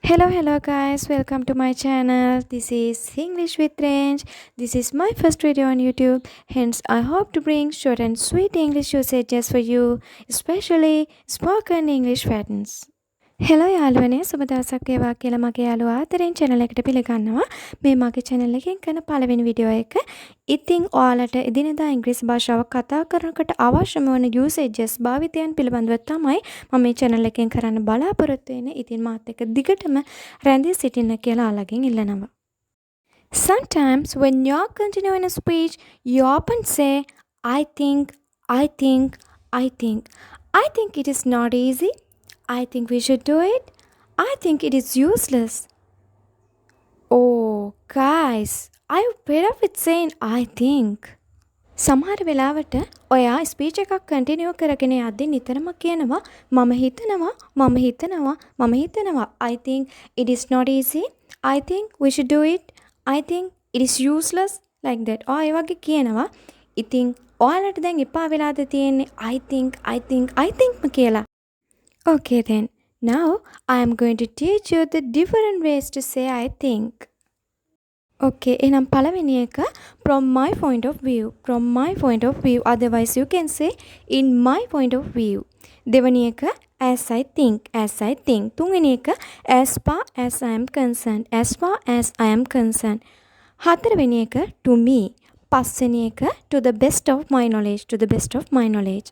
Hello guys, welcome to my channel. This is English with Range. This is my first video on YouTube. Hence, I hope to bring short and sweet English usages for you, especially spoken English patterns. Hello යාළුවනේ සුබ දවසක් වේවා කියලා මගේ යාළුවා ආදරෙන් channel එකට පිළිගන්නවා. මේ මගේ channel එකෙන් කරන පළවෙනි වීඩියෝ එක. ඉතින් ඔයාලට එදිනෙදා ඉංග්‍රීසි භාෂාව කතා කරනකොට අවශ්‍යම වන usages භාවිතයන් පිළිබඳව තමයි මම මේ channel එකෙන් කරන්න බලාපොරොත්තු වෙන්නේ. ඉතින් මාත් එක්ක දිගටම රැඳී සිටින්න කියලා ඔයාලගෙන් ඉල්ලනවා. Sometimes when you're continuing a speech, you often say I think, I think, I think. I think it is not easy. I think we should do it. I think it is useless. Oh, guys, are you fed up with saying I think? සමහර වෙලාවට ඔයා speech එකක් continue කරගෙන යද්දී නිතරම කියනවා මම හිතනවා I think it is not easy. I think we should do it. I think it is useless like that. ඔය වගේ කියනවා. ඉතින් ඔයාලට දැන් එපා වෙලාද තියෙන්නේ I think කියලා. Okay then, now I am going to teach you the different ways to say I think. Okay, එහෙනම් පළවෙනි එක from my point of view. From my point of view. Otherwise you can say in my point of view. දෙවෙනි එක as I think. තුන්වෙනි එක as far as I am concerned. As far as I am concerned. හතරවෙනි එක to me. පස්වෙනි එක to the best of my knowledge.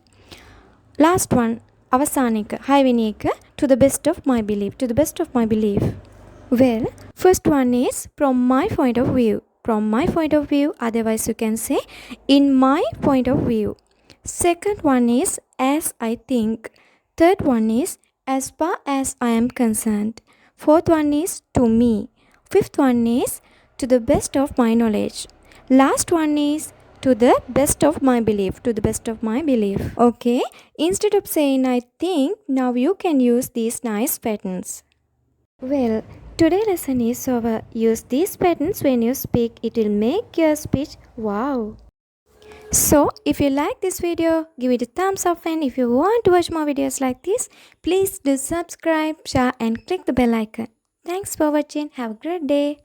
Last one. අවසාන එක හයවෙනි එක to the best of my belief. Well, first one is from my point of view. Otherwise you can say in my point of view. Second one is as I think. Third one is as far as I am concerned. Fourth one is to me. Fifth one is to the best of my knowledge. Last one is to the best of my belief. Okay, instead of saying I think, now you can use these nice patterns. Well, today's lesson is over. Use these patterns when you speak. It will make your speech wow. So, if you like this video, give it a thumbs up, and if you want to watch more videos like this, please do subscribe, share and click the bell icon. Thanks for watching. Have a great day.